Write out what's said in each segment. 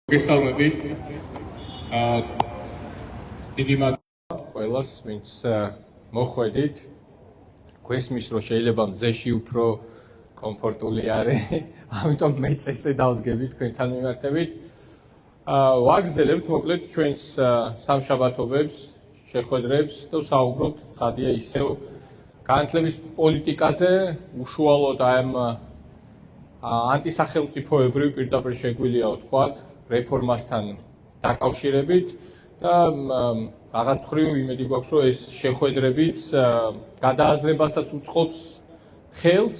გესალმებით. დიდი მადლობა ყველას, ვინც მოხვედით. გვესმის, რომ შეიძლება მზეში უფრო კომფორტული არის, ამიტომ მეც ესე დავდგები თქვენთან მიმართებით. ვაგრძელებთ მოკლედ ჩვენს სამშაბათობებს, შეხვედრებს და საუბრობთ ცხადია ისევ განათლების პოლიტიკაზე, უშუალოდ ამ ანტისახელმწიფოებრივ პირდაპირ შეგვიძლია ვთქვათ რეფორმასთან დაკავშირებით და რაღაც მხრივ იმედი გვაქვს, რომ ეს შეხვედრებიც გადააზრებასაც უწყობს ხელს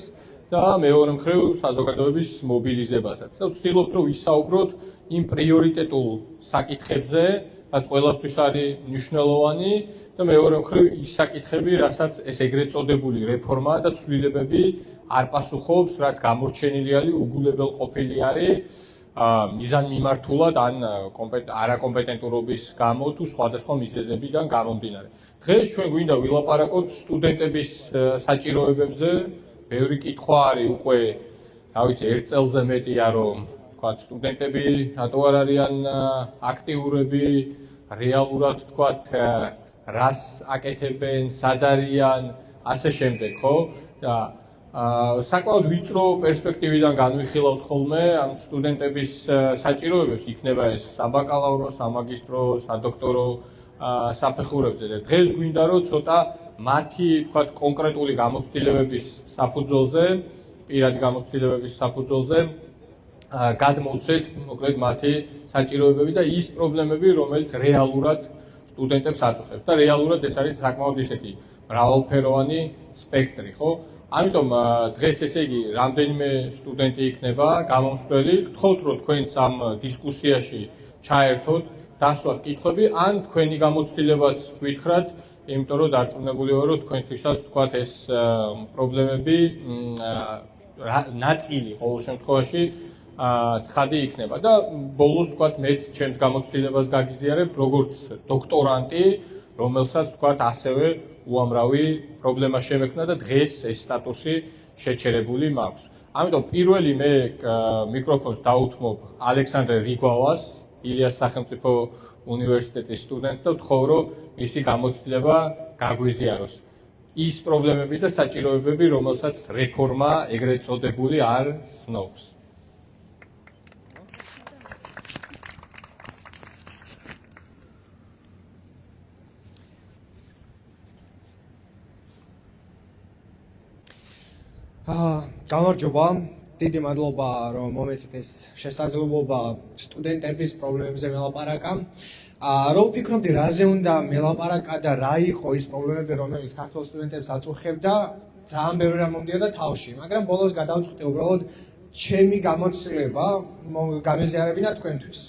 და მეორე მხრივ საზოგადოების მობილიზებასაც. და ვცდილობთ, რომ ვისაუბროთ იმ პრიორიტეტულ საკითხებზე, რაც ყველასთვის არის მნიშვნელოვანი და მეორე მხრივ ის საკითხები, რასაც ეს ეგრეთ წოდებული რეფორმა და ცვლილებები არ პასუხობს, რაც გამორჩენილი არის, უგულებელ ყოფილი არის მიზანმიმართულად ან არაკომპეტენტურობის გამო თუ სხვადასხვა მიზეზებიდან გამომდინარე. დღეს ჩვენ გვინდა ვილაპარაკოთ სტუდენტების საჭიროებებზე. ბევრი კითხვა არის უკვე, რა ვიცი, ერთ წელზე მეტია, რომ თქვათ სტუდენტები რატო არ არიან აქტიურები, რეალურად თქვათ რას აკეთებენ, სად არიან, ასე შემდეგ, ხო? და საკმაოდ ვიწრო პერსპექტივიდან განვიხილავთ ხოლმე ამ სტუდენტების საჭიროებებს, იქნება ეს საბაკალავრო, სამაგისტრო, სადოქტორო საფეხურებზე და დღეს გვინდა რომ ცოტა მათი თქვათ კონკრეტული გამოცდილებების საფუძველზე, პირადი გამოცდილებების საფუძველზე გადმოვცეთ მოკლედ მათი საჭიროებები და ის პრობლემები, რომელიც რეალურად სტუდენტებს აწუხებს და რეალურად ეს არის საკმაოდ ისეთი მრავალფეროვანი სპექტრი, ხო? ამიტომ დღეს ესე იგი რამდენიმე სტუდენტი იქნება გამომსვლელი. გთხოვთ, რომ თქვენც ამ დისკუსიაში ჩაერთოთ, დასვათ კითხვები, ან თქვენი გამოცდილებაც გითხრათ, იმიტომ რომ დარწმუნებული ვარ, რომ თქვენთვისაც თქვათ ეს პრობლემები ნაწილი ყოველ შემთხვევაში ცხადი იქნება და ბოლოს თქვათ მეც ჩემს გამოცდილებას გაგიზიარებ, როგორც დოქტორანტი, რომელსაც თქვათ ასევე უამრავი პრობლემა შემექმნა და დღეს ეს სტატუსი შეჩერებული მაქვს. ამიტომ პირველი მე მიკროფონს დაუთმობ ალექსანდრე რიგვავას, ილიას სახელმწიფო უნივერსიტეტის სტუდენტს და ვთხოვ, რომ მისი გამოცდილება გაგვიზიაროს. ის პრობლემები და საჭიროებები, რომელსაც რეფორმა ეგრეთ წოდებული არ სნობს. გამარჯობა, დიდი მადლობა, რომ მომეცით ეს შესაძლებლობა სტუდენტების პრობლემებზე ველაპარაკა. Რომ ვფიქრობდი, რაზე უნდა მელაპარაკა და რა იყო ის პრობლემები, რომელიც ქართულ სტუდენტებს აწუხებდა, ძალიან ბევრი რამ მომდიოდა თავში, მაგრამ ბოლოს გადავწყვიტე უბრალოდ ჩემი გამოცდილება გამეზიარებინა თქვენთვის.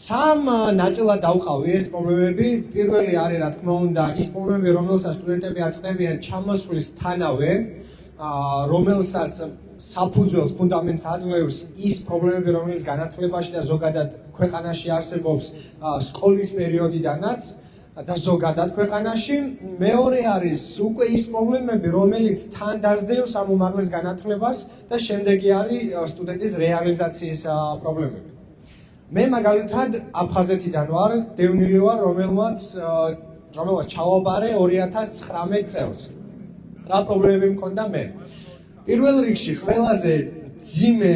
სამ ნაწილად დავყავი ეს პრობლემები. პირველი არის, რა თქმა უნდა, ის პრობლემები, რომელსაც სტუდენტები აწყდებიან ჩამოსვლისთანავე, რომელსაც საფუძველს, ფუნდამენტს აძლევს ის პრობლემები, რომელიც განათლებაში და ზოგადად ქვეყანაში არსებობს სკოლის პერიოდიდანაც და ზოგადად ქვეყანაში. მეორე არის უკვე ის პრობლემები, რომელიც თან დასდევს ამ უმაღლეს განათლებას და შემდეგი არის სტუდენტის რეალიზაციის პრობლემები. მე მაგალითად აფხაზეთიდან ვარ, დევნილი ვარ, რომელმაც ჩავაბარე 2019 წელს. რა პრობლემები მქონდა მე? პირველ რიგში ყველაზე ძიმე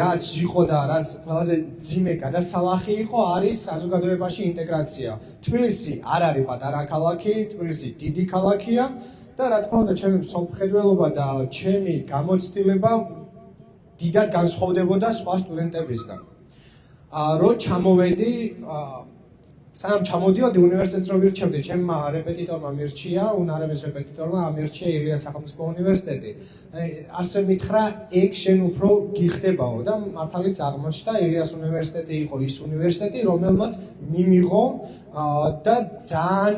რაც იყო და რაც ყველაზე ძიმე გადასალახი იყო, არის საზოგადოებაში ინტეგრაცია. თბილისი არ არის პატარა ქალაქი, თბილისი დიდი ქალაქია და რა თქმა უნდა, ჩემი მსოფლმხედველობა და ჩემი გამოცდილება დიდად განსხვავდებოდა სხვა სტუდენტებისგან. Რო ჩამოვედი, სანამ ჩამოდიოდი უნივერსიტეტს რომ ვირჩევდი, ჩემმა რეპეტიტორმა მირჩია, უნარების რეპეტიტორმა მირჩია ილიას სახელმწიფო უნივერსიტეტი. ასე მითხრა, ეგ შენ უფრო გიხდებაო და მართალიც აღმოჩნდა, ილიას უნივერსიტეტი იყო ის უნივერსიტეტი, რომელმაც მიმიღო და ძალიან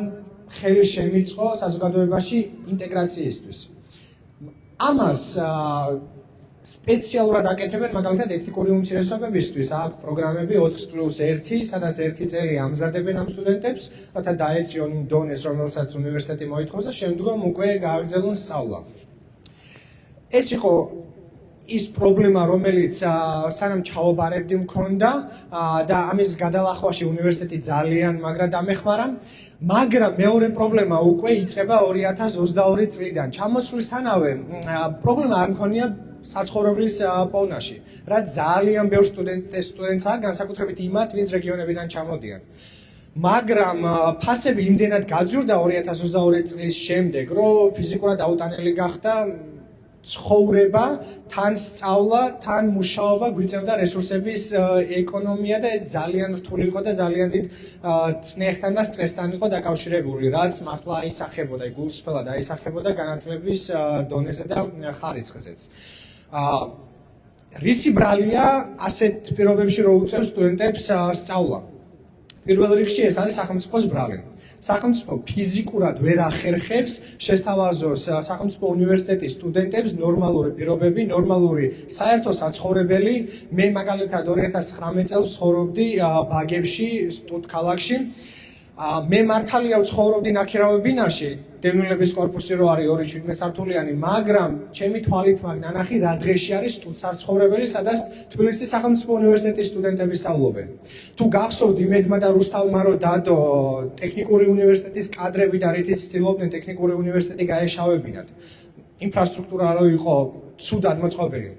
ხელი შემიწყო საზოგადოებაში ინტეგრაციისთვის. ამას სპეციალურად აკეთებენ მაგალითად ეთნიკური უმცირესობებისთვის, აქვს პროგრამები 4+1, სადაც 1 წელი ამზადებენ ამ სტუდენტებს, რათა დაეწიონ იმ დონეს, რომელსაც უნივერსიტეტი მოითხოვს და შემდგომ უკვე გააგრძელონ სწავლა. ეს იყო ის პრობლემა, რომელიც სანამ ჩაობარებდი მქონდა და ამის გადალახვაში უნივერსიტეტი ძალიან მაგრად დამეხმარა, მაგრამ მეორე პრობლემა უკვე იწყება 2022 წლიდან. ჩამოსვლისთანავე პრობლემა არ მქონია საცხოვრებლის პოვნაში, რაც ძალიან ბევრ სტუდენტსაა, განსაკუთრებით იმათ, ვინც რეგიონებიდან ჩამოდიან. მაგრამ ფასები იმდენად გაძვირდა 2022 წლის შემდეგ, რომ ფიზიკურად აუტანელი გახდა ცხოვრება, თან სწავლა, თან მუშაობა, გვიწევდა რესურსების ეკონომია და ეს ძალიან რთული იყო და ძალიან დიდ წნეხთან და სტრესთან იყო დაკავშირებული, რაც მართლა აისახებოდა, გულსრფელად აისახებოდა განათლების დონეზე და ხარისხზეც. რისი ბრალია ასეთ პირობებში რო უწევს სტუდენტებს სწავლა? პირველ რიგში ეს არის სახელმწიფოს ბრალი. სახელმწიფო ფიზიკურად ვერ ახერხებს შესთავაზოს სახელმწიფო უნივერსიტეტის სტუდენტებს ნორმალური პირობები, ნორმალური საერთო საცხოვრებელი. მე მაგალითად 2019 წელს ცხოვრობდი ბაგებში, სტუდქალაქში. მე მართალია ვცხოვრობდი ნაქირავებინაში, დევნილების კორპუსი რო არის 2-17 სართულიანი, მაგრამ ჩემი თვალით მაგ ნანახი რა დღეში არის სტუდსაცხოვრებელი, სადაც თბილისის სახელმწიფო უნივერსიტეტის სტუდენტები სწავლობენ. თუ გახსოვთ იმედმა და რუსთავმა რო დადო ტექნიკური უნივერსიტეტის კადრები და რითიც ცდილობდნენ ტექნიკური უნივერსიტეტი გაეშავებინათ, ინფრასტრუქტურა რო იყო ცუდად მოწყობილი.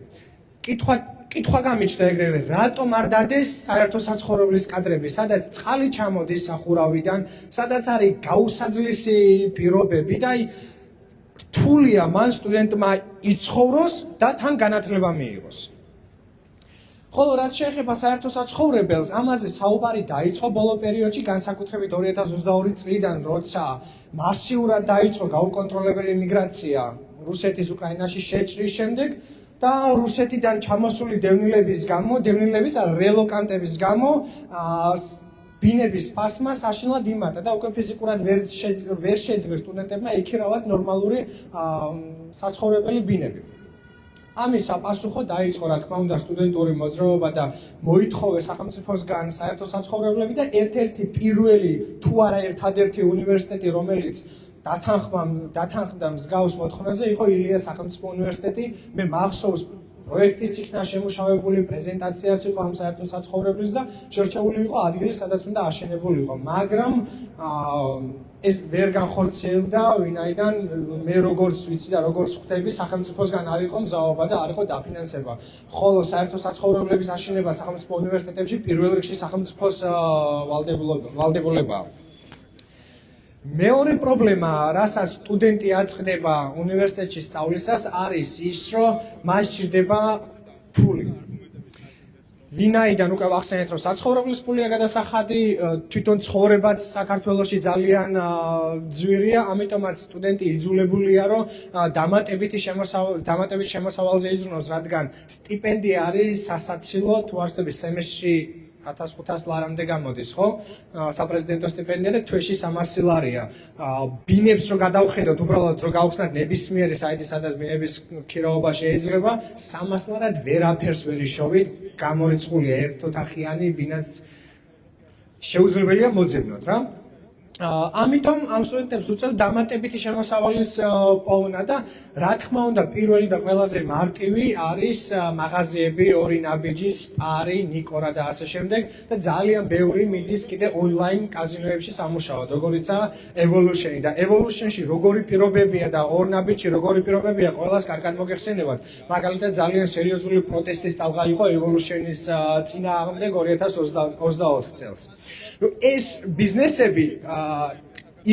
კითხვა გამიჩნდა ეგრევე, რატომ არ დადეს საერთო საცხოვრებლის კადრები, სადაც წყალი ჩამოდის სახურავიდან, სადაც არის გაუსაძლისი პირობები და რთულია მან სტუდენტმა იცხოვროს და თან განათლება მიიღოს. ხოლო რაც შეეხება საერთო საცხოვრებელს, ამაზე საუბარი დაიწყო ბოლო პერიოდში, განსაკუთრებით 2022 წლიდან, როცა მასიურად დაიწყო გაუკონტროლებელი მიგრაცია რუსეთის უკრაინაში შეჭრის შემდეგ. და რუსეთიდან ჩამოსული დევნილების რელოკანტების გამო ბინების ფასმა საშინლად იმატა და უკვე ფიზიკურად ვერ შეძლეს სტუდენტებმა ეკირავათ ნორმალური საცხოვრებელი ბინები. ამის საპასუხო დაიწყო, რა თქმა უნდა, სტუდენტური მოძრაობა და მოითხოვეს სახელმწიფოსგან საერთო საცხოვრებლები და ერთ-ერთი პირველი, თუ არა ერთადერთი უნივერსიტეტი, რომელიც დათანხმდა მსგავს მოთხოვნაზე იყო ილიას სახელმწიფო უნივერსიტეტი. მე მახსოვს პროექტიც იქნა შემუშავებული, პრეზენტაციაც იყო ამ საერთო საცხოვრებლის და შერჩეული იყო ადგილი, სადაც უნდა აშენებულიყო. მაგრამ ეს ვერ განხორციელდა, ვინაიდან მე როგორც ვიცი და როგორც ხვდები, სახელმწიფოსგან არ იყო მზაობა და არ იყო დაფინანსება. ხოლო საერთო საცხოვრებლების აშენება სახელმწიფო უნივერსიტეტებში პირველ რიგში სახელმწიფოს ვალდებულებაა. მეორე პრობლემა, რასაც სტუდენტი აწყდება უნივერსიტეტში სწავლისას, არის ის, რომ მას სჭირდება ფული. ვინაიდან უკვე ვახსენეთ, რომ საცხოვრებლის ფულია გადასახადი, თვითონ ცხოვრებაც საქართველოში ძალიან ძვირია, ამიტომაც სტუდენტი იძულებულია, რომ დამატებით შემოსავალზე იზრუნოს, რადგან სტიპენდია არის სასაცილო, თუ არ ვთქვი, სემესტრში 1500 ლარამდე გამოდის, ხო? საპრეზიდენტო სტიპენდია და თვეში 300 ლარია. ბინებს რო გადავხედოთ, უბრალოდ რო გავხსნათ ნებისმიერი საიტი, სადაც ბინების ქირაობა შეიძლება, 300 ლარად ვერაფერს ვერ იშოვით, გამორიცხულია ერთოთახიანი ბინაც შეუძლებელია მოძებნოთ რა. ამიტომ ამ სტუდენტებს უწევთ დამატებითი შემოსავალის პოვნა და რა თქმა უნდა პირველი და ყველაზე მარტივი არის მაღაზიები, ორი ნაბიჯი, სპარი, ნიკორა და ასე შემდეგ და ძალიან ბევრი მიდის კიდე ონლაინ კაზინოებში სამუშაოდ, როგორიცაა Evolution და Evolution-ში როგორი პირობებია და ორ ნაბიჯში როგორი პირობებია, ყველას კარგად მოგეხსენებათ. მაგალითად ძალიან სერიოზული პროტესტის ტალღა იყო Evolution-ის წინააღმდეგ 2024 წელს. ეს ბიზნესები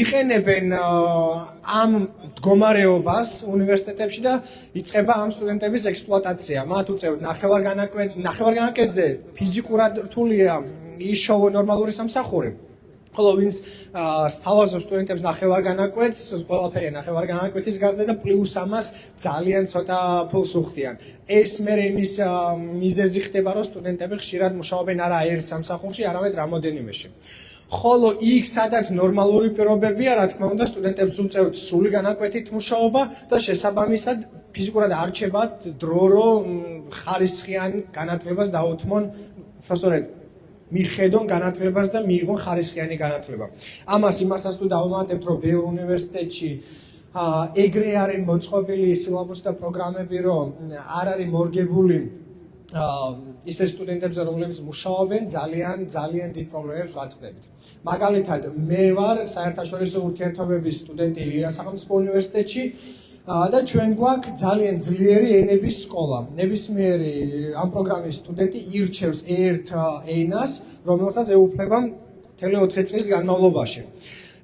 იყენებენ ამ მდგომარეობას უნივერსიტეტებში და იწყება ამ სტუდენტების ექსპლუატაცია. მათ უწევთ ნახევარგანაკეთზე ფიზიკურად რთულია იშოვო ნორმალური სამსახური. ხოლო ვინც სთავაზობს სტუდენტებს ნახევარგანაკვეთს, ყველაფერია ნახევარგანაკვეთის გარდა და პლუს ამას ძალიან ცოტა ფულს უხდიან. ეს მე იმის მიზეზი ხდება, რომ სტუდენტები ხშირად მუშაობენ არა ერთ სამსახურში, არამედ რამოდენიმეში. ხოლო იქ, სადაც ნორმალური პირობებია, რა თქმა უნდა, სტუდენტებს უწევთ სრული განაკვეთით მუშაობა და შესაბამისად ფიზიკურად არჩევათ დრო, რომ ხარისხიან განათლებას დაუთმონ, სწორედ მიხედონ განათლებას და მიიღონ ხარისხიანი განათლება. ამას იმასაც თუ დავამატებთ, რომ ბევრ უნივერსიტეტში ეგრე არის მოწყობილი სილაბუსი და პროგრამები, რომ არ არის მორგებული ისე სტუდენტებზე, რომლებიც მუშაობენ, ძალიან დიდ პრობლემებს ვაწყდებით. მაგალითად, მე ვარ საერთაშორისო ურთიერთობების სტუდენტი ილიას სახელმწიფო უნივერსიტეტში და ჩვენ გვაქვს ძალიან ძლიერი ენების სკოლა. ნებისმიერი ამ პროგრამის სტუდენტი ირჩევს ერთ ენას, რომელსაც ეუფლება მთელი 4 წლის განმავლობაში.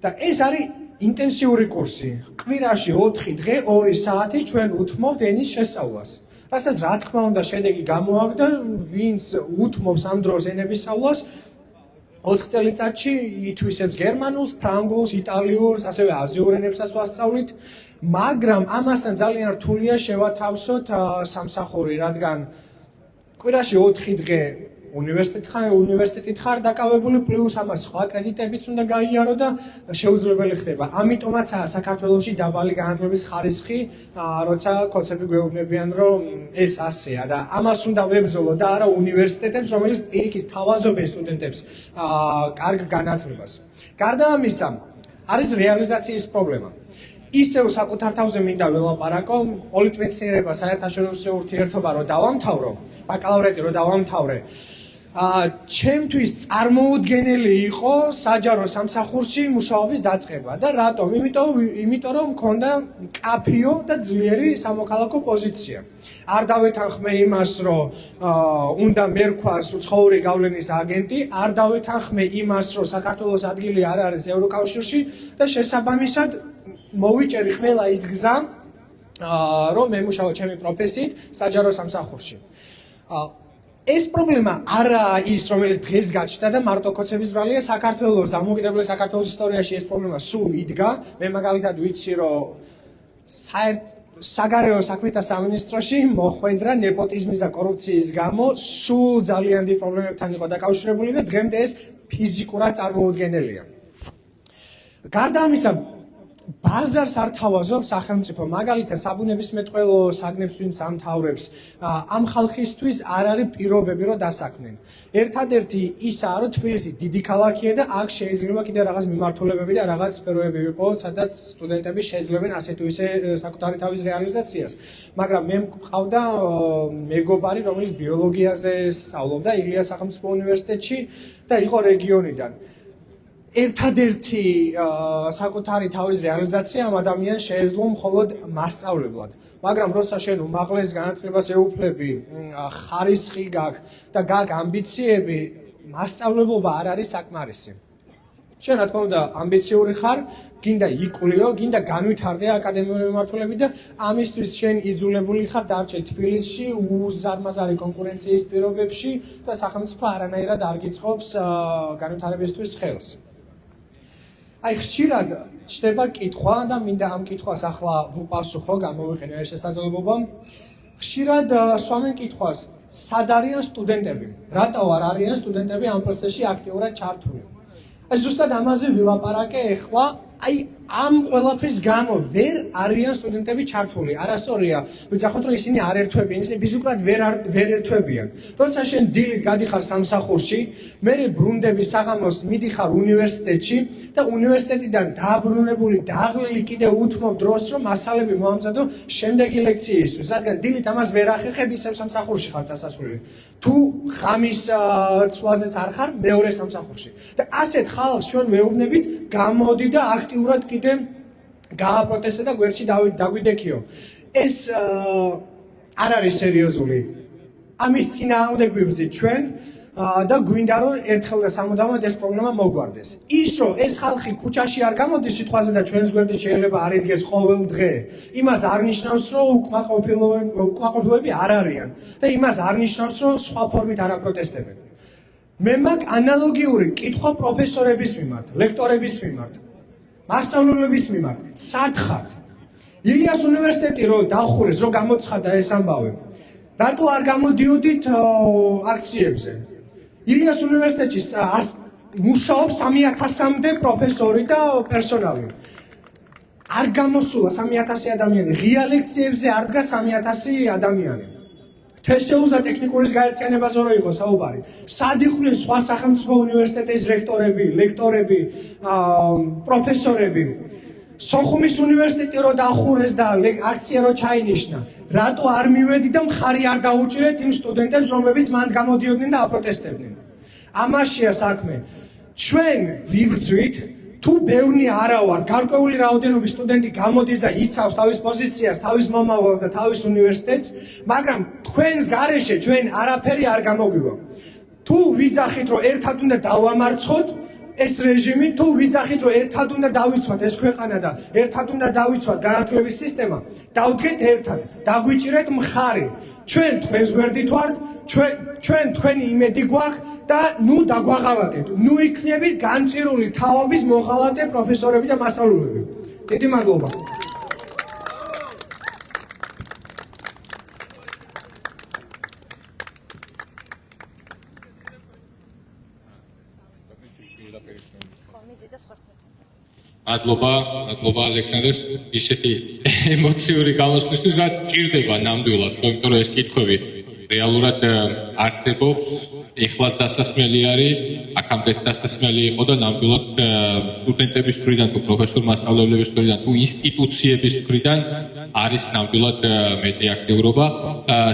და ეს არის ინტენსიური კურსი. კვირაში 4 დღე 2 საათი ჩვენ უთმობთ ენის შესწავლას. რასაც რა თქმა უნდა შედეგი გამოაქვს და ვინც უთმობს ამ დროს ენების სწავლას 4 წელიწადში ითვისებს გერმანულს, ფრანგულს, იტალიურს, ასევე აზიურ ენებსაც ვასწავლით, მაგრამ ამასთან ძალიან რთულია შევათავსოთ სამსახური, რადგან კვირაში 4 დღე უნივერსიტეტით ხარ დაკავებული, პლუს ამას სხვა კრედიტებიც უნდა გაიარო და შეუძლებელი ხდება. ამიტომაც საქართველოში დაბალი განათლების ხარისხი, როცა კოცები გვეუბნებიან, რომ ეს ასეა და ამას უნდა ვებრძოლო და არა უნივერსიტეტებს, რომელიც პირიქით თავაზობენ სტუდენტებს კარგ განათლებას. გარდა ამისა, არის რეალიზაციის პრობლემა. ისევ საკუთარ თავზე მინდა ველაპარაკო, პოლიტმეცნიერება, საერთაშორისო ურთიერთობა რო დავამთავრო, ბაკალავრიატი რო დავამთავრე, ჩემთვის წარმოუდგენელი იყო საჯარო სამსახურში მუშაობის დაწყება და რატომ? იმიტომ რომ მქონდა მკაფიო და ძლიერი სამოქალაქო პოზიცია. არ დავეთანხმე იმას, რომ უნდა მერქვას უცხოური გავლენის აგენტი, არ დავეთანხმე იმას, რომ საქართველოს ადგილი არ არის ევროკავშირში და შესაბამისად მოვიჭერი ყველა ის გზა, რომ მემუშაო ჩემი პროფესიით საჯარო სამსახურში. ეს პრობლემა არაა ის, რომელიც დღეს გაჩნდა და მარტო კოცების ბრალია საქართველოს დამოუკიდებელი საქართველოს ისტორიაში ეს პრობლემა სულ იდგა. მე მაგალითად ვიცი, რომ საგარეო საქმეთა სამინისტროში მოხვედრა ნეპოტიზმის და კორუფციის გამო სულ ძალიან დიდ პრობლემებთან იყო დაკავშირებული და დღემდე ეს ფიზიკურად წარმოუდგენელია. გარდა ამისა, ბაზარს არ თავაზობს სახელმწიფო, მაგალითად საბუნებისმეტყველო საგნებს ვინც ამთავრებს, ამ ხალხისთვის არ არის პირობები, რომ დასაქმნენ. ერთადერთი ისაა, რომ თბილისი დიდი ქალაქია და აქ შეიძლება კიდე რაღაც მიმართულებები და რაღაც სფეროები ვიპოვოთ, სადაც სტუდენტები შეძლებენ ასე თუ ისე საკუთარი თავის რეალიზაციას. მაგრამ მე მყავდა მეგობარი, რომელიც ბიოლოგიაზე სწავლობდა ილიას სახელმწიფო უნივერსიტეტში და იყო რეგიონიდან. ერთადერთი საკუთარი თავის რეალიზაცია ამ ადამიანს შეეძლო მხოლოდ მასწავლებლად. მაგრამ როცა შენ უმაღლეს განათლებას ეუფლები, ხარისხი გაქვს და გაქვს ამბიციები, მასწავლებლობა არ არის საკმარისი. შენ რა თქმა უნდა ამბიციური ხარ, გინდა იკვლიო, გინდა განვითარდე აკადემიური მიმართულებით და ამისთვის შენ იძულებული ხარ დარჩე თბილისში უზარმაზარი კონკურენციის პირობებში და სახელმწიფო არანაირად არ გიწყობს განვითარებისთვის ხელს. აი ხშირად ჩდება კითხვა და მინდა ამ კითხვას ახლა ვუპასუხო, გამოვიყენო ეს შესაძლებლობა. ხშირად სვამენ კითხვას, სად არიან სტუდენტები? რატო არ არიან სტუდენტები ამ პროცესში აქტიურად ჩართული? აი ზუსტად ამაზე ვილაპარაკე ახლა. აი ამ ყველაფრის გამო ვერ არიან სტუდენტები ჩართული. არასწორია, ვიძახოთ რომ ისინი არ ერთვებიან, ისინი ფიზიკურად ვერ ერთვებიან. როცა შენ დილით გადიხარ სამსახურში, მერე ბრუნდები საღამოს მიდიხარ უნივერსიტეტში და უნივერსიტეტიდან დაბრუნებული დაღლილი კიდე უთმობ დროს, რომ მასალები მოამზადო შემდეგი ლექციისთვის, რადგან დილით ამას ვერ ახერხებ, ისევ სამსახურში ხარ წასასვლელი. თუ ღამის ცვლაზეც არ ხარ, მეორე სამსახურში. და ასეთ ხალხს ჩვენ ვეუბნებით, გამოდი და აქტიურად კიდე გააპროტესტე და გვერდში დაგვიდექიო. ეს არ არის სერიოზული. ამის წინააღმდეგ ვიბრძვით ჩვენ და გვინდა რომ ერთხელ და სამუდამოდ ეს პრობლემა მოგვარდეს. ის რომ ეს ხალხი ქუჩაში არ გამოდის სიტყვაზე და ჩვენს გვერდით შეიძლება არ იდგეს ყოველ დღე, იმას არ ნიშნავს რომ უკმაყოფილოები არ არიან და იმას არ ნიშნავს რომ სხვა ფორმით არ აპროტესტებენ. მე მაქვს ანალოგიური კითხვა პროფესორების მიმართ, ლექტორების მიმართ. მასწავლებლების მიმართ, სად ხართ? ილიას უნივერსიტეტი რო დახურეს, რო გამოცხადა ეს ამბავი. რატო არ გამოდიოდით აქციებზე? ილიას უნივერსიტეტში მუშაობს 3000-მდე პროფესორი და პერსონალი. არ გამოსულა 3000 ადამიანი, ღია ლექციებზე არ დგა 3000 ადამიანი. თესეუს და ტექნიკურის გაერთიანებაზე რო იყო საუბარი. სად იყვნენ სხვა სახელმწიფო უნივერსიტეტის რექტორები, ლექტორები, პროფესორები? სოხუმის უნივერსიტეტი რო დახურეს და აქცია რო ჩაინიშნა, რატო არ მივედი და მხარი არ დაუჭირეთ იმ სტუდენტებს, რომლებიც მანდ გამოდიოდნენ და აპროტესტებდნენ. ამაშია საქმე. ჩვენ ვიბრძვით, თუ ბევრი არა ვარ, გარკვეული რაოდენობის სტუდენტი გამოდის და იცავს თავის პოზიციას, თავის მომავალს და თავის უნივერსიტეტს, მაგრამ თქვენს გარეშე ჩვენ არაფერი არ გამოგვივა. თუ ვიძახით, რომ ერთად უნდა დავამარცხოთ ეს რეჟიმი, თუ ვიძახით, რომ ერთად უნდა დავიცვათ ეს ქვეყანა და ერთად უნდა დავიცვათ განათლების სისტემა, დავდგეთ ერთად, დაგვიჭირეთ მხარი. ჩვენ თქვენს გვერდით ვართ, ჩვენ თქვენი იმედი გვაქვს და ნუ დაგვაღალატეთ. ნუ იქნებით განწირული თაობის მოღალატე პროფესორები და მასწავლებლები. დიდი მადლობა. მადლობა ალექსანდრეს ისეთი ემოციური გამოსვლისთვის, რაც ჭირდება ნამდვილად, იმიტომ რომ ეს კითხვები რეალურად არსებობს, ეხლა დასასმელი არის, აქამდე დასასმელი იყო და ნამდვილად სტუდენტების მხრიდან თუ პროფესორ მასწავლებლების მხრიდან თუ ინსტიტუციების მხრიდან არის ნამდვილად მეტი აქტიურობა.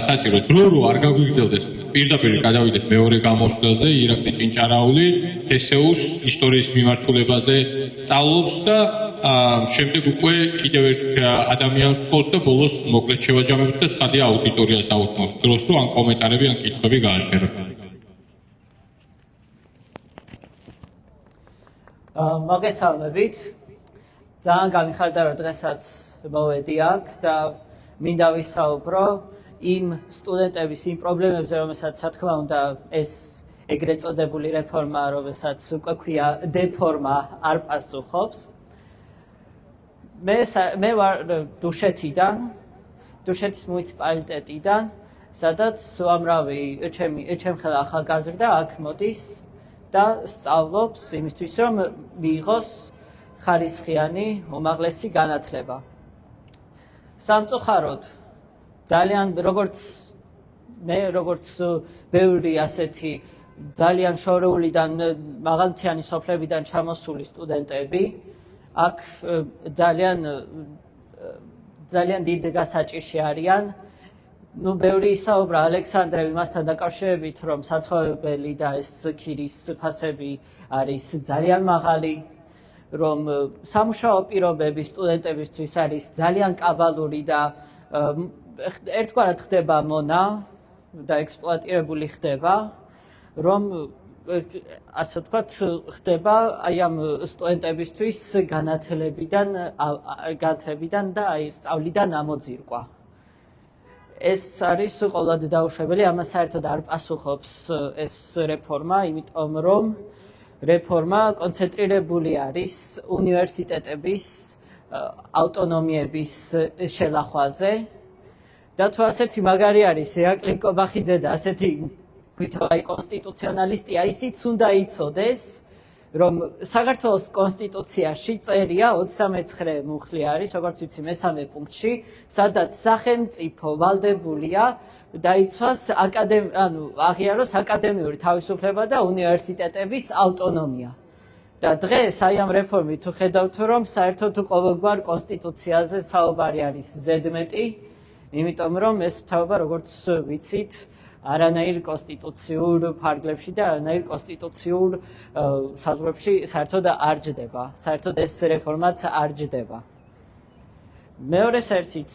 საჭირო დრო არ გაგვიგრძელდეს. პირდაპირ გადავიდეთ მეორე გამოსვლაზე, ირაკლი ჭინჭარაული თესეუს ისტორიის მიმართულებაზე სწავლობს და შემდეგ უკვე კიდევ ერთ ადამიანს ვთხოვთ და ბოლოს მოკლედ შევაჯამებთ და ცხადია აუდიტორიას დავუთმოთ დროს, თუ ან კომენტარები, ან კითხვები გააჩნდათ. მოგესალმებით. ძალიან გამიხარდა, რომ დღესაც მოვედი აქ და მინდა ვისაუბრო იმ სტუდენტების იმ პრობლემებზე, რომელსაც რა თქმა უნდა ეს ეგრეთ წოდებული რეფორმა, რომელსაც უკვე ქვია დეფორმა, არ პასუხობს. მე ვარ დუშეთიდან, დუშეთის მუნიციპალიტეტიდან, სადაც უამრავი ჩემი ხელა ახალგაზრდა აქ მოდის და სწავლობს იმისთვის, რომ მიიღოს ხარისხიანი უმაღლესი განათლება. სამწუხაროდ ძალიან როგორც ბევრი ასეთი ძალიან შორეულიდან მაღალმთიანი სოფლებიდან ჩამოსული სტუდენტები აქ ძალიან დიდ გასაჭირში არიან. ბევრი ისაუბრა ალექსანდრე იმასთან დაკავშირებით, რომ საცხოვრებელი და ეს ქირის ფასები არის ძალიან მაღალი, რომ სამუშაო პირობები სტუდენტებისთვის არის ძალიან კაბალური და ერთგვარად ხდება მონა და ექსპლუატირებული ხდება, რომ ასე ვთქვათ, ხდება აი ამ სტუდენტებისთვის განათლებიდან და აი სწავლიდან ამოძირკვა. ეს არის ყოველად დაუშვებელი, ამას საერთოდ არ პასუხობს ეს რეფორმა, იმიტომ რომ რეფორმა კონცენტრირებული არის უნივერსიტეტების ავტონომიების შელახვაზე და თუ ასეთი მაგარი არის ირაკლი კობახიძე და ასეთი ვითარაი კონსტიტუციონალისტია, ისიც უნდა იცოდეს, რომ საქართველოს კონსტიტუციაში წერია 29 მუხლი არის, როგორც ვიცი, მესამე პუნქტში, სადაც სახელმწიფო ვალდებულია დაიცვას აღიაროს აკადემიური თავისუფლება და უნივერსიტეტების ავტონომია. და დღეს აი ამ რეფორმით თუ ხედავთ, რომ საერთოდ ყოველგვარ კონსტიტუციაზე საუბარი არის ზედმეტი, იმიტომ რომ ეს მთავრობა, როგორც ვიცით, არანაირ კონსტიტუციურ ფარგლებში და არანაირ კონსტიტუციურ საზღვრებში საერთოდ არ ჯდება. საერთოდ ეს რეფორმაც არ ჯდება. მეორე საერთიც,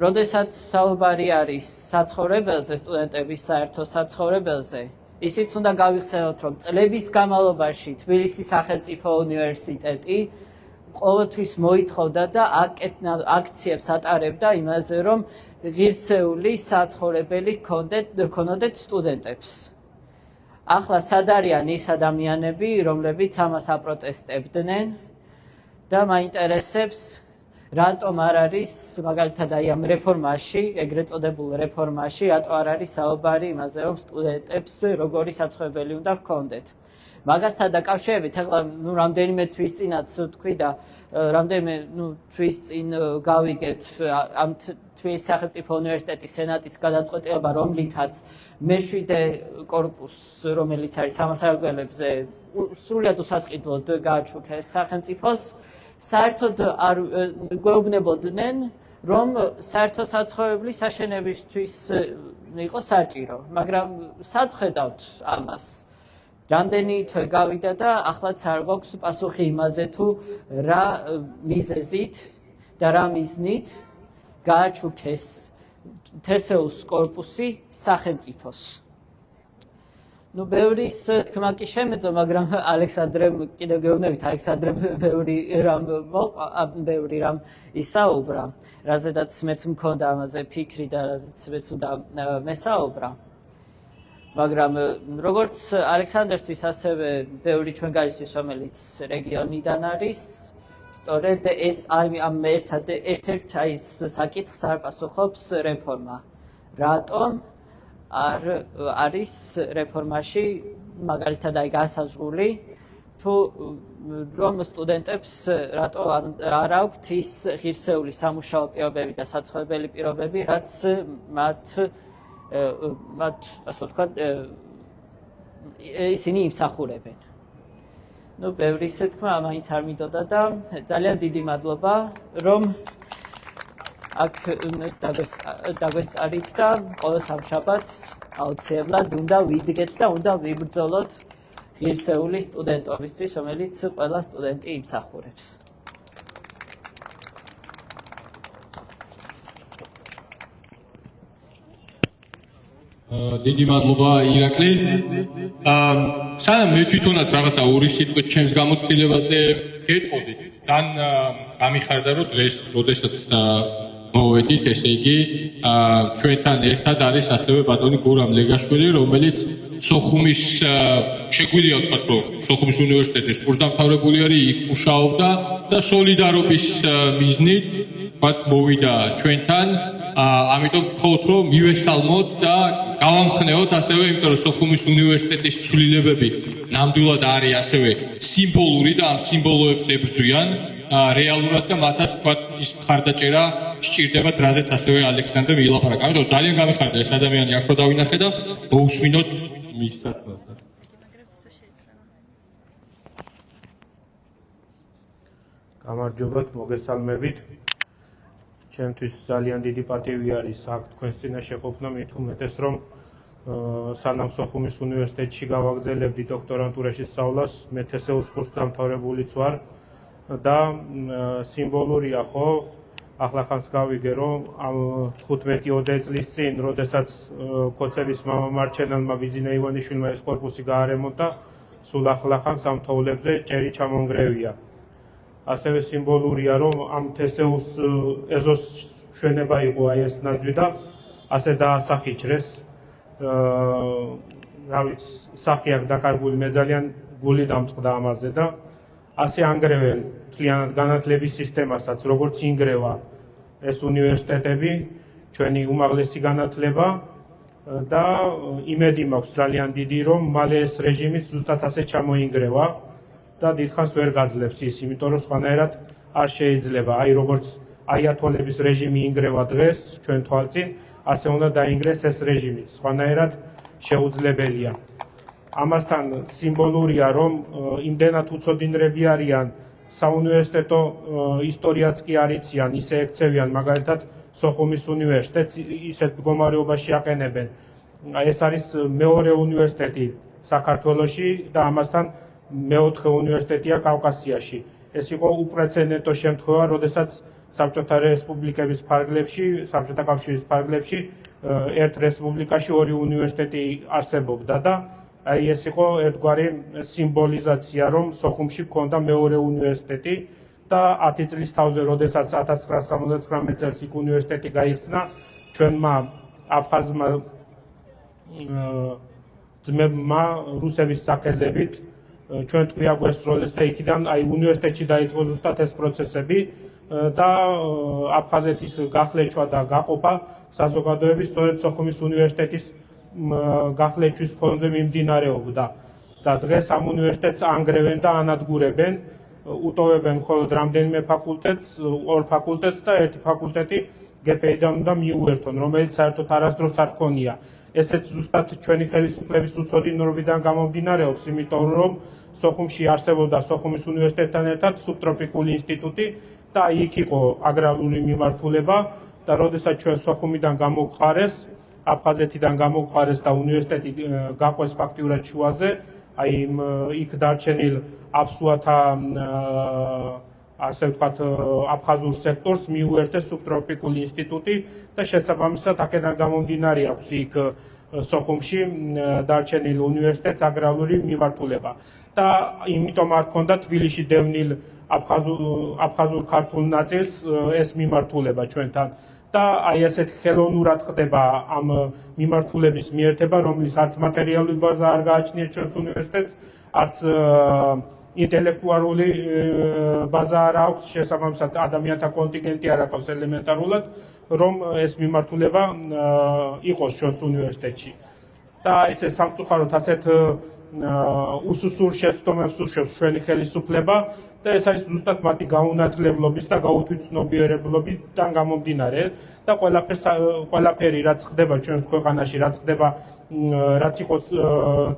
როდესაც საუბარი არის საცხოვრებელზე, სტუდენტების საერთო საცხოვრებელზე, ისიც უნდა გავიხსენოთ, რომ წლების განმავლობაში თბილისის სახელმწიფო უნივერსიტეტი ყოველთვის მოითხოვდა და აქციებს ატარებდა იმაზე, რომ ღირსეული საცხოვრებელი ჰქონოდეთ სტუდენტებს. ახლა სად არიან ის ადამიანები, რომლებიც ამას აპროტესტებდნენ და მაინტერესებს, რატომ არ არის მაგალითად აი ამ რეფორმაში, ეგრეთ წოდებულ რეფორმაში, რატო არ არის საუბარი იმაზე, რომ სტუდენტებს როგორი საცხოვრებელი უნდა ჰქონდეთ. მაგასთან დაკავშირებით, ახლა რამდენიმე თვის წინაც თქვი და რამდენიმე თვის წინ გავიგეთ ამ თბილისის სახელმწიფო უნივერსიტეტის სენატის გადაწყვეტილება, რომლითაც მე-7 კორპუსს, რომელიც არის სამასწავლებლებზე, სრულიად უსასყიდლოდ გააჩუქეს სახელმწიფოს საერთოდ არ გვეუბნებოდნენ, რომ საერთო საცხოვრებლის აშენებისთვის იყო საჭირო, მაგრამ სად ხედავთ ამას? რამდენი თვე გავიდა და ახლაც არ გვაქვს პასუხი იმაზე, თუ რა მიზეზით და რა მიზნით გააჩუქეს თესეუს კორპუსი სახელმწიფოს. ბევრის თქმა კი შემეძლო, მაგრამ ალექსანდრემ კიდევ გეუბნებით, ალექსანდრემ ბევრი რამ ისაუბრა, რაზედაც მეც მქონდა ამაზე ფიქრი და რაზეც მეც უნდა მესაუბრა. მაგრამ როგორც ალექსანდრისთვის, ასევე ბევრი ჩვენგანისთვის, რომელიც რეგიონიდან არის, სწორედ ეს ამ ერთ-ერთ საკითხს არ პასუხობს რეფორმა. რატომ არ არის რეფორმაში მაგალითად განსაზღვრული, თუ რომ სტუდენტებს რატო არ აქვთ ის ღირსეული სამუშაო პირობები და საცხოვრებელი პირობები, რაც მათ ასე ვთქვათ, ისინი იმსახურებენ. ბევრი ისე თქმა მაინც არ მინდოდა და ძალიან დიდი მადლობა, რომ აქ დაგვესწარით და ყოველ სამშაბათს აუცილებლად უნდა ვიდგეთ და უნდა ვიბრძოლოთ ღირსეული სტუდენტობისთვის, რომელიც ყველა სტუდენტი იმსახურებს. დიდი მადლობა ირაკლი. სანამ მე თვითონაც რაღაცა ორი სიტყვით ჩემს გამოცდილებაზე გეტყოდით, თან გამიხარდა, რომ დღეს, როდესაც მოვედით, ესე იგი, ჩვენთან ერთად არის ასევე ბატონი გურამ ლეგაშვილი, რომელიც სოხუმის შეგვიძლია ვთქვათ, რომ სოხუმის უნივერსიტეტის კურსდამთავრებული არის, იქ მუშაობდა და სოლიდარობის მიზნით ვთქვათ, მოვიდა ჩვენთან. ამიტომ ვთხოვთ, რომ მივესალმოთ და გავამხნევოთ ასევე, იმიტომ რომ სოხუმის უნივერსიტეტის ცვლილებები ნამდვილად არის ასევე სიმბოლური და ამ სიმბოლოებს ებრძვიან რეალურად და მათაც ვთქვათ, ის მხარდაჭერა სჭირდებათ, რაზეც ასევე ალექსანდრე ილაპარაკა. ამიტომ ძალიან გამიხარდა ეს ადამიანი აქ რო დავინახე და მოусმინოთ მის საქმეს. გამარჯობათ, მოგესალმებით. ჩემთვის ძალიან დიდი პატივი არის აქ თქვენს წინაშე ყოფნა, მით უმეტეს რომ სანამ სოხუმის უნივერსიტეტში გავაგრძელებდი დოქტორანტურაში სწავლას, მე თესეუს კურსდამთავრებულიც ვარ და სიმბოლურია ხო, ახლახანს გავიგე რომ 15-20 წლის წინ, როდესაც ქოცების მამა მარჩენელმა ვიზინა ივანიშვილმა ეს კორპუსი გაარემონტა, სულ ახლახანს ამ თოვლებზე ჭერი ჩამონგრევია. ასევე სიმბოლურია, რომ ამ თესეუს ეზოს მშვენება იყო აი ეს ნაძვი და ასე დაასახიჭრეს. რა ვიცი, სახი აქვს დაკარგული, მე ძალიან გული დამწყდა ამაზე და ასე ანგრევენ მთლიანად განათლების სისტემასაც, როგორც ინგრევა ეს უნივერსიტეტები, ჩვენი უმაღლესი განათლება და იმედი მაქვს ძალიან დიდი, რომ მალე ეს რეჟიმიც ზუსტად ასე ჩამოინგრევა. და დიდხანს ვერ გაძლებს ის, იმიტომ რომ სხვანაირად არ შეიძლება. აი როგორც აიათოლების რეჟიმი ინგრევა დღეს ჩვენ თვალწინ, ასე უნდა დაინგრეს ეს რეჟიმიც. სხვანაირად შეუძლებელია. ამასთან სიმბოლურია, რომ იმდენად უცოდინრები არიან, საუნივერსიტეტო ისტორიაც კი არიციან, ისე ექცევიან, მაგალითად სოხუმის უნივერსიტეტს ისეთ მდგომარეობაში აყენებენ. ეს არის მეორე უნივერსიტეტი საქართველოში და ამასთან მეოთხე უნივერსიტეტია კავკასიაში. ეს იყო უპრეცედენტო შემთხვევა, როდესაც საბჭოთა რესპუბლიკების ფარგლებში, საბჭოთა კავშირის ფარგლებში ერთ რესპუბლიკაში ორი უნივერსიტეტი არსებობდა და აი ეს იყო ერთგვარი სიმბოლიზაცია, რომ სოხუმში ჰქონდა მეორე უნივერსიტეტი და 10 წლის თავზე, როდესაც 1979 წელს იქ უნივერსიტეტი გაიხსნა, ჩვენმა აფხაზმა ძმებმა რუსების წაკეზებით ჩვენ თქვია გვესწროლეს და იქიდან აი უნივერსიტეტში დაიწყო ზუსტად ეს პროცესები და აფხაზეთის გახლეჩვა და გაყოფა საზოგადოების სწორედ სოხუმის უნივერსიტეტის გახლეჩვის ფონზე მიმდინარეობდა და დღეს ამ უნივერსიტეტს ანგრევენ და ანადგურებენ, უტოვებენ მხოლოდ რამდენიმე ფაკულტეტს, ორ ფაკულტეტს და ერთი ფაკულტეტი GPA-დან უნდა მიუერთონ, რომელიც საერთოდ არასდროს არ ქონია. ესეც ზუსტად ჩვენი ხელისუფლების უცოდინობიდან გამომდინარეობს, იმიტომ რომ სოხუმში არსებობდა სოხუმის უნივერსიტეტთან ერთად სუბტროპიკული ინსტიტუტი და იქ იყო აგრარული მიმართულება და როდესაც ჩვენ სოხუმიდან გამოვყარეს, აფხაზეთიდან გამოვყარეს და უნივერსიტეტი გაყვეს ფაქტიურად შუაზე, აი იქ დარჩენილ აფსუათა ასე ვთქვათ, აფხაზურ სექტორს მიუერთეს სუბტროპიკული ინსტიტუტი და შესაბამისად აქედან გამომდინარე აქვს იქ სოხუმში დარჩენილ უნივერსიტეტს აგრარული მიმართულება და იმიტომ არ ქონდა თბილისში დევნილ აფხაზურ ქართულ ნაწილს ეს მიმართულება ჩვენთან და აი ესეთ ხელოვნურად ხდება ამ მიმართულების მიერთება, რომლის არც მატერიალური ბაზა არ გააჩნიათ ჩვენს უნივერსიტეტს, არც ინტელექტუალური ბაზა არ აქვს, შესაბამისად ადამიანთა კონტინგენტი არ აქვს ელემენტარულად, რომ ეს მიმართულება იყოს ჩვენს უნივერსიტეტში. და ესე სამწუხაროდ ასეთ უსუსურ შეცდომებს უშვებს ჩვენი ხელისუფლება და ეს არის ზუსტად მათი გაუნათლებლობის და გაუთვითცნობიერებლობიდან გამომდინარე და ყველაფერი რაც ხდება ჩვენს ქვეყანაში, რაც იყოს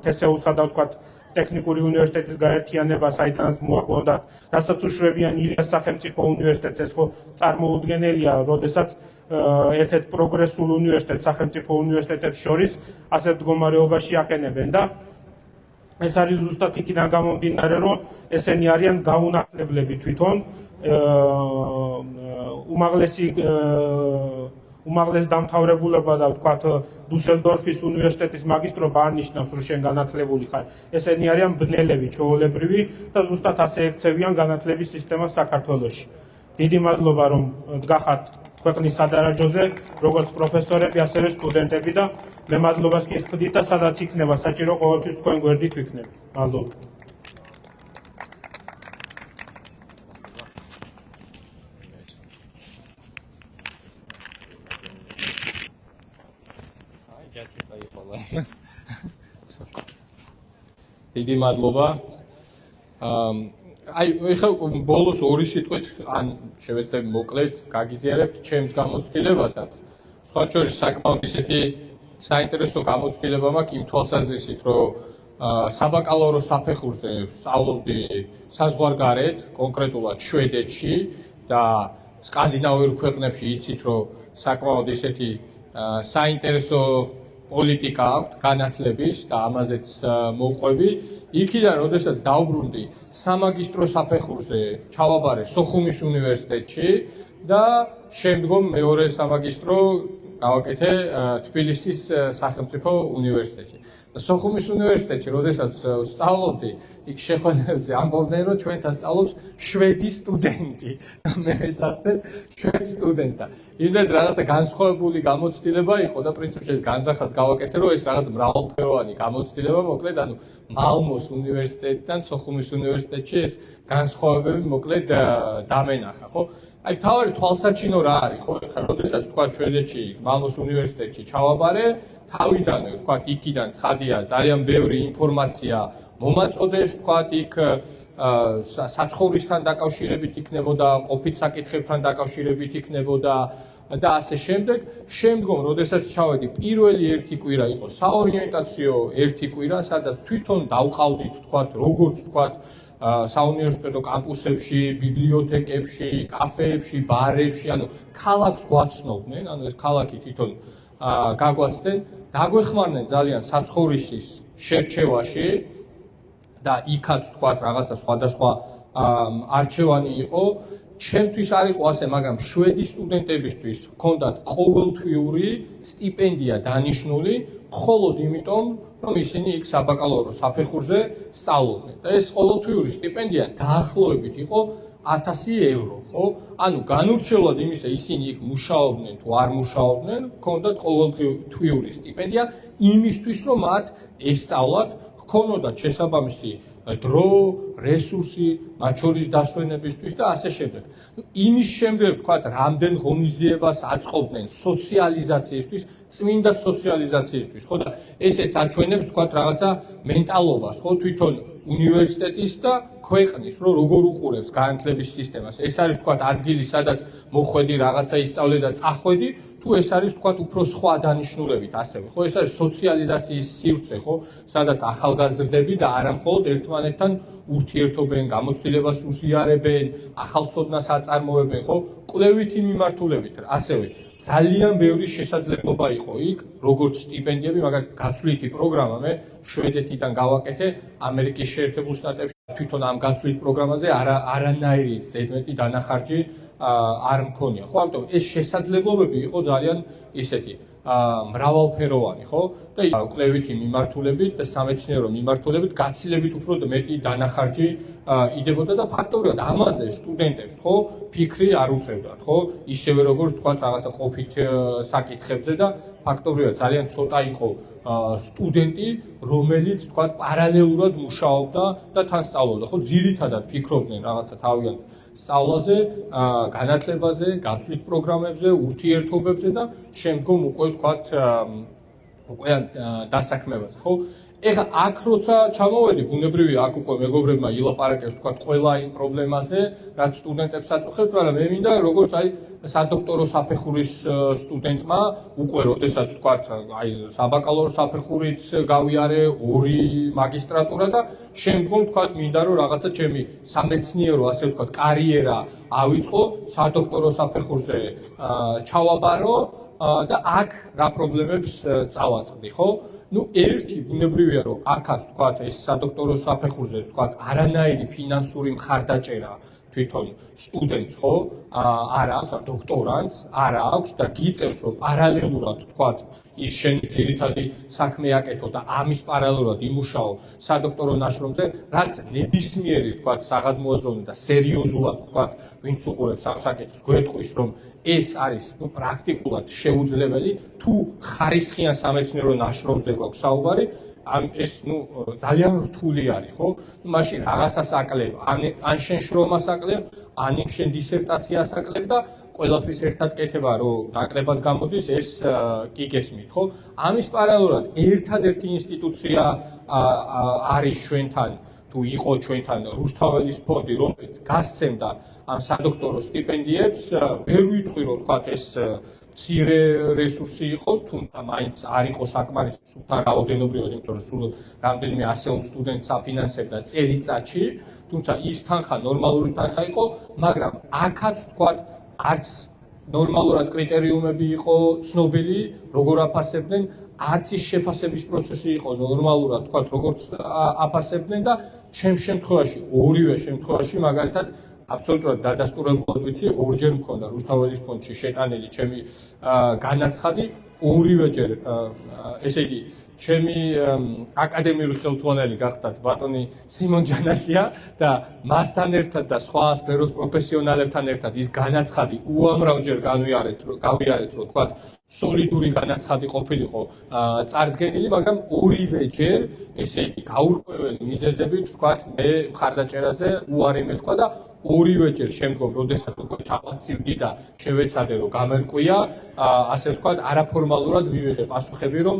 თსუ-სა და ვთქვათ ტექნიკური უნივერსიტეტის გაერთიანება, საიდანაც მოაკვონდათ, რასაც უშვებიან ილიას სახელმწიფო უნივერსიტეტს, ეს ხო წარმოუდგენელია, როდესაც ერთ-ერთ პროგრესულ უნივერსიტეტს სახელმწიფო უნივერსიტეტებს შორის ასეთ მდგომარეობაში აყენებენ და ეს არის ზუსტად იქიდან გამომდინარე, რომ ესენი არიან გაუნათლებლები თვითონ უმაღლეს დამთავრებულება და ვთქვათ დუსელდორფის უნივერსიტეტის მაგისტრობა არ ნიშნავს, რომ შენ განათლებული ხარ. ესენი არიან ბნელები, ჩვეულებრივი და ზუსტად ასე ექცევიან განათლების სისტემას საქართველოში. დიდი მადლობა, რომ დგახართ ქვეყნის სადარაჯოზე, როგორც პროფესორები, ასევე სტუდენტები და მე მადლობას გიხდით და სადაც იქნება საჭირო, ყოველთვის თქვენ გვერდით ვიქნები. მადლობა. დიდი მადლობა. აი ეხლა ბოლოს ორი სიტყვით ან შევეცდები მოკლედ გაგიზიარებთ ჩემს გამოცდილებასაც. სხვა შორის საკმაოდ ისეთი საინტერესო გამოცდილება მაქვს იმ თვალსაზრისით, რომ საბაკალავრო საფეხურზე სწავლობდი საზღვარგარეთ, კონკრეტულად შვედეთში და სკანდინავიურ ქვეყნებში იცით, რომ საკმაოდ ისეთი საინტერესო პოლიტიკა აქვს განათლების და ამაზეც მოვყვები. იქიდან, როდესაც დავბრუნდი სამაგისტრო საფეხურზე, ჩავაბარე სოხუმის უნივერსიტეტში და შემდგომ მეორე სამაგისტრო გავაკეთე თბილისის სახელმწიფო უნივერსიტეტში. სოხუმის უნივერსიტეტში, როდესაც სწავლობდი, იქ შეხვედრებზე ამბობდნენ, რომ ჩვენთან სწავლობს შვედი სტუდენტი. მე მეცადნენ შვედ სტუდენტს და იმდენ რაღაცა განსხვავებული გამოცდილება იყო და პრინციპში ეს განზრახაც გავაკეთე, რომ ეს რაღაც მრავალფეროვანი გამოცდილება, მოკლედ, ანუ მალმოს უნივერსიტეტიდან სოხუმის უნივერსიტეტში ეს განსხვავებები მოკლედ დამენახა, ხო? აი თავარი თვალსაჩინო რა არის, ხო? ეხლა როდესაც თქვა შვედეთში, მალმოს უნივერსიტეტში ჩავაბარე, თავიდანვე თქვა იქიდან ცხადია ძალიან ბევრი ინფორმაცია მომაწოდეს, თქვა იქ საცხოვრისთან დაკავშირებით იქნებოდა, ყოფით საკითხებთან დაკავშირებით იქნებოდა და ასე შემდეგ. შემდგომ, როდესაც ჩავედი, პირველი ერთი კვირა იყო საორიენტაციო ერთი კვირა, სადაც თვითონ დავყავდით, თქვათ, როგორც თქვათ, საუნივერსიტეტო კამპუსებში, ბიბლიოთეკებში, კაფეებში, ბარებში, ანუ ქალაქს გვაცნობდნენ, ანუ ეს ქალაქი თვითონ გაგვაცდნენ, დაგვეხმარნენ ძალიან საცხოვრისის შერჩევაში და იქაც თქვათ რაღაცა სხვადასხვა არჩევანი იყო. ჩემთვის არ იყო ასე, მაგრამ შვედი სტუდენტებისთვის ჰქონდათ ყოველთვიური სტიპენდია დანიშნული, მხოლოდ იმიტომ, რომ ისინი იქ საბაკალავრო საფეხურზე სწავლობდნენ. და ეს ყოველთვიური სტიპენდია დაახლოებით იყო 1000 евро, ხო? ანუ განურჩევლად იმისა, ისინი იქ მუშაობდნენ თუ არ მუშაობდნენ, ჰქონდათ ყოველთვიური სტიპენდია იმისთვის, რომ მათ ესწავლათ, ჰქონოდათ შესაბამისი დრო, რესურსი, მათ შორის დასვენებისთვის და ასე შემდეგ. იმის შემდეგ, ვთქვათ, რამდენ ღონისძიებას აწყობდნენ სოციალიზაციისთვის, წმინდად სოციალიზაციისთვის, ხო და ესეც აჩვენებს, ვთქვათ, რაღაცა მენტალობას, ხო, თვითონ უნივერსიტეტის და ქვეყნის, რომ როგორ უყურებს განათლების სისტემას. ეს არის თქვათ ადგილი, სადაც მოხვედი, რაღაცა ისწავლე და წახვედი, თუ ეს არის თქვათ უფრო სხვა დანიშნულებით ასევე, ხო? ეს არის სოციალიზაციის სივრცე, ხო? სადაც ახალგაზრდები და არა მხოლოდ ერთმანეთთან ურთიერთობენ, გამოცდილებას უსიარებენ, ახალ ცოდნას აწარმოებენ, ხო? კვლევითი მიმართულებით, ასევე ძალიან ბევრი შესაძლებლობა იყო იქ, როგორც სტიპენდიები, მაგალითად გაცვლითი პროგრამა მე შვედეთიდან გავაკეთე ამერიკის შეერთებულ შტატებში. თვითონ ამ გაცვლით პროგრამაზე არანაირი ზედმეტი დანახარჯი არ მქონია, ხო? ამიტომ ეს შესაძლებლობები იყო ძალიან ისეთი მრავალფეროვანი, ხო? და კვლევითი მიმართულებით და სამეცნიერო მიმართულებით გაცილებით უფრო მეტი დანახარჯი იდებოდა და ფაქტობრივად ამაზე სტუდენტებს, ხო, ფიქრი არ უწევდათ, ხო? ისევე როგორც თქვა რაღაცა ყოფით საკითხებზე და ფაქტობრივად ძალიან ცოტა იყო სტუდენტი, რომელიც თქვა პარალელურად მუშაობდა და თან სწავლობდა, ხო? ძირითადად ფიქრობდნენ რაღაცა თავიანთ სწავლაზე, განათლებაზე, გაცვლით პროგრამებზე, ურთიერთობებზე და შემდგომ უკვე თქვათ უკვე დასაქმებაზე, ხო? ეხლა აქ როცა ჩამოვედი, ბუნებრივია აქ უკვე მეგობრებმა ილაპარაკეს თქვათ ყველა იმ პრობლემაზე, რაც სტუდენტებს აწუხებთ, მაგრამ მე მინდა როგორც აი სადოქტორო საფეხურის სტუდენტმა უკვე როდესაც თქვათ აი საბაკალავრო საფეხურიც გავიარე, 2 მაგისტრატურა და შემდგომ თქვათ მინდა რომ რაღაცა ჩემი სამეცნიერო ასე ვთქვათ კარიერა ავიწყო, სადოქტორო საფეხურზე ჩავაბარო და აქ რა პრობლემებს წავაწყდი, ხო? Ну, ერთი ბუნებრივია, რომ აქაც თქვათ ეს სადოქტორო საფეხურზე თქვათ არანაირი ფინანსური მხარდაჭერა თვითონ სტუდენტს, ხო? არ აქვს, დოქტორანტს არ აქვს და გიწევს, რომ პარალელურად თქვათ ის შენი ძირითადი საქმე აკეთო და ამის პარალელურად იმუშაო სადოქტორო ნაშრომზე, რაც ნებისმიერი თქვათ საღადმოაზროვნე და სერიოზულად თქვათ ვინც უყურებს ამ საკითხს, გვეტყვის, რომ ეს არის პრაქტიკულად შეუძლებელი, თუ ხარისხიან სამეცნიერო ნაშრომზე გვაქვს საუბარი, ეს ძალიან რთული არის, ხო? მაშინ რაღაცას აკლებ, ან შენ შრომას აკლებ, ან შენ დისერტაციას აკლებ და ყველაფრის ერთად კეთება, რომ ნაკლებად გამოდის, ეს კი გესმით, ხო? ამის პარალელურად ერთადერთი ინსტიტუცია არის ჩვენთან, თუ იყო ჩვენთან რუსთაველის ფონდი, რომელიც გასცემდა ამ სადოქტორო სტიპენდიებს, ვერ ვიტყვი რომ თქვათ ეს მცირე რესურსი იყო, თუმცა მაინც არ იყო საკმარისი სულთან რაოდენობრივად, იმიტომ რომ სულ რამდენიმე ასეულ სტუდენტს აფინანსებდა წელიწადში, თუმცა ის თანხა ნორმალური თანხა იყო, მაგრამ აქაც თქვათ არც ნორმალურად კრიტერიუმები იყო ცნობილი, როგორ აფასებდნენ, არც ის შეფასების პროცესი იყო ნორმალურად, თქვათ როგორც აფასებდნენ და ჩემ შემთხვევაში, ორივე შემთხვევაში მაგალითად აბსოლუტურად დადასტურებულად ვიცი, ორჯერ მქონდა რუსთაველის ფონდში შეტანილი ჩემი განაცხადი, ორივეჯერ, ესე იგი, ჩემი აკადემიური ხელმძღვანელი გახდათ ბატონი სიმონ ჯანაშია და მასთან ერთად და სხვა სფეროს პროფესიონალებთან ერთად ის განაცხადი უამრავჯერ გავიარეთ, რომ თქვათ სოლიდური განაცხადი ყოფილიყო წარდგენილი, მაგრამ ორივეჯერ, ესე იგი, გაურკვეველი მიზეზებით თქვათ მე მხარდაჭერაზე უარი მეთქვა და ორივეჯერ შემდგომ, როდესაც უკვე ჩავაცივდი და შევეცადე, რომ გამერკვია, ასე ვთქვათ, არაფორმალურად მივიღე პასუხები, რომ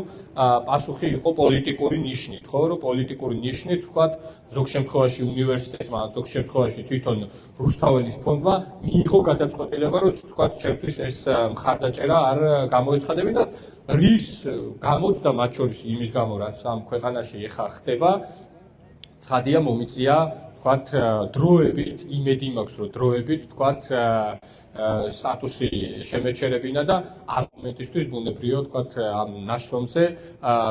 პასუხი იყო პოლიტიკური ნიშნით, ხო, რომ პოლიტიკური ნიშნით, ვთქვათ, ზოგ შემთხვევაში უნივერსიტეტმა, ზოგ შემთხვევაში თვითონ რუსთაველის ფონდმა მიიღო გადაწყვეტილება, რომ ვთქვათ, ჩემთვის ეს მხარდაჭერა არ გამოეცხადები და რის გამოც და მათ შორის იმის გამო, რაც ამ ქვეყანაში ეხა ხდება, ცხადია მომიწია თქვათ დროებით, იმედი მაქვს, რომ დროებით თქვათ სტატუსი შემეჩერებინა და ამ მომენტისთვის ბუნებრივია თქვათ ამ ნაშრომზე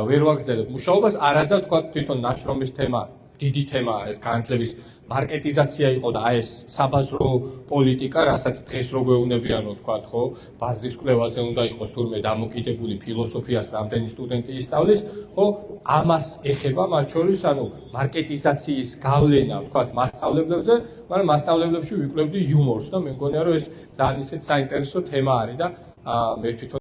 ვერ ვაგრძელებ მუშაობას, არადა თქვათ თვითონ ნაშრომის თემა, დიდი თემა ეს განათლების მარკეტიზაცია იყო და ეს საბაზრო პოლიტიკა, რასაც დღეს რო გვეუბნებიანო თქვათ, ხო, ბაზრის კვლევაზე უნდა იყოს თურმე დამოკიდებული ფილოსოფიას რამდენი სტუდენტი ისწავლის, ხო, ამას ეხება მათ შორის, ანუ მარკეტიზაციის გავლენა, თქვათ, მასწავლებლებზე, მაგრამ მასწავლებლებში ვიკვლევდი იუმორს და მე მგონია რომ ეს ძალიან ისეთ საინტერესო თემა არის და მე თვითონ